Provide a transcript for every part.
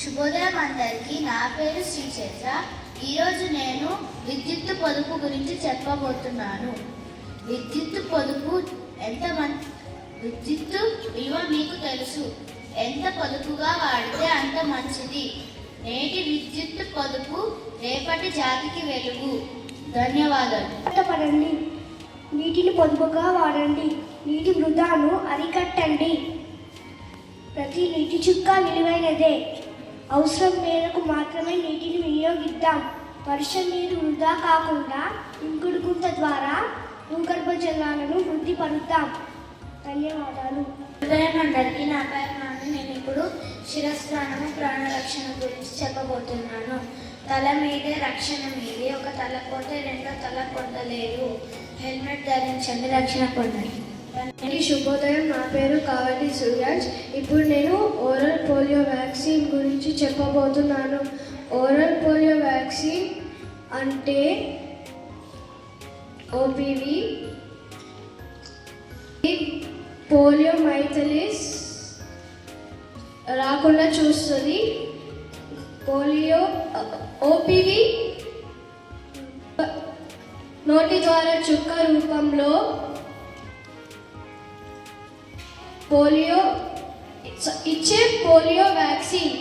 శుభోదయం అందరికీ. నా పేరు శ్రీ చైత్ర. ఈరోజు నేను విద్యుత్ పొదుపు గురించి చెప్పబోతున్నాను. విద్యుత్ పొదుపు విద్యుత్ విలువ మీకు తెలుసు. ఎంత పొదుపుగా వాడితే అంత మంచిది. నేటి విద్యుత్ పొదుపు రేపటి జాతికి వెలుగు. ధన్యవాదాలు. నీటిని పొదుపుగా వాడండి. నీటి వృధాను అరికట్టండి. ప్రతి నీటి చుక్క విలువైనదే. అవసరం మేరకు మాత్రమే నీటిని వినియోగిద్దాం. వర్షం నీరు వృధా కాకుండా ఇంకుడు గుంత ద్వారా భూగర్భ జలాలను వృద్ధి పరుద్దాం. ధన్యవాదాలు. ఉదయం అందరికీ. నా పేరు నాని. నేను ఇప్పుడు శిరస్నానము ప్రాణరక్షణ గురించి చెప్పబోతున్నాను. తల మీదే రక్షణ మీదే. ఒక తల పోతే రెండో తల పొందలేదు. హెల్మెట్ ధరించండి, రక్షణ పొందండి. శుభోదయం. నా పేరు కావలి సూరజ్. ఇప్పుడు నేను ఓరల్ పోలియో వ్యాక్సిన్ గురించి చెప్పబోతున్నాను. ఓరల్ పోలియో వ్యాక్సిన్ అంటే ఓపీవీ పోలియో మైథలిస్ రాకుండా చూస్తుంది. ఓపీవీ నోటి ద్వారా చుక్క రూపంలో పోలియో ఇచ్చే పోలియో వ్యాక్సిన్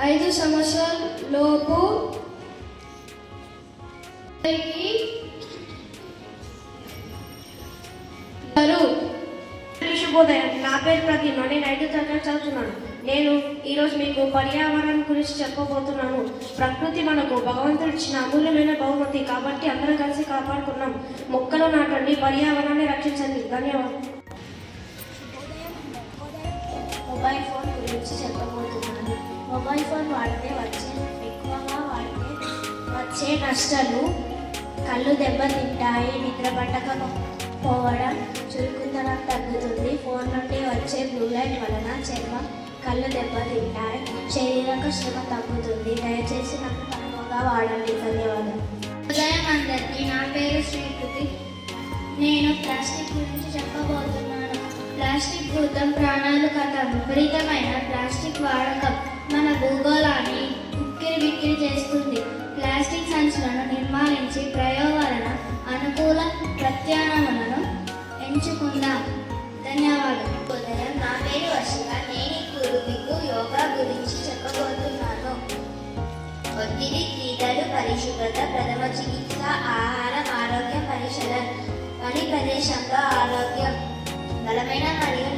5 సంవత్సరాల లోపు శుభోదయం. నా పేరు ప్రతిమ. నేను 5వ తరగతి చదువుతున్నాను. నేను ఈరోజు మీకు పర్యావరణం గురించి చెప్పబోతున్నాను. ప్రకృతి మనకు భగవంతుడు ఇచ్చిన అమూల్యమైన బహుమతి కాబట్టి అందరం కలిసి కాపాడుకున్నాం. మొక్కలు నాటండి, పర్యావరణాన్ని రక్షించండి. ధన్యవాదాలు. మొబైల్ ఫోన్ గురించి చెప్పబోతున్నాను. మొబైల్ ఫోన్ ఎక్కువగా వాడితే వచ్చే నష్టాలు: కళ్ళు దెబ్బతింటాయి, నిద్ర పట్టకపోవడం, చురుకుదనం తగ్గుతుంది. ఫోన్ నుండి వచ్చే బ్లూ లైట్ వలన చర్మం, కళ్ళు దెబ్బతింటాయి, శారీరక శ్రమ తగ్గుతుంది. దయచేసి నన్ను తక్కువగా వాడండి. ధన్యవాదాలు. ఉదయం అందరికీ. నా పేరు శ్రీకృతి. నేను ప్లాస్టిక్ గురించి చెప్పబోతున్నాను. ప్లాస్టిక్ భూతం, ప్రాణాలు కథం. విపరీతమైన ప్లాస్టిక్ వాడకం మన భూగోళాన్ని ఉక్కిరిబిక్కిరి చేస్తుంది. ప్లాస్టిక్ సంచులను నిర్మాణించి ప్రయోగాలను అనుకూల ప్రత్యామ్నాయాలను ఎంచుకుందాం. ధన్యవాదాలు. ఉదయం. నా పేరు వర్షిక. నేను ఇప్పుడు మీకు యోగా గురించి చెప్పబోతున్నాను. ఒత్తిడి, క్రీడలు, పరిశుభ్రత, ప్రథమ చికిత్స, ఆహారం, ఆరోగ్య పరిశీలన, పని ప్రదేశంలో ఆరోగ్యం, బలమైన మరియు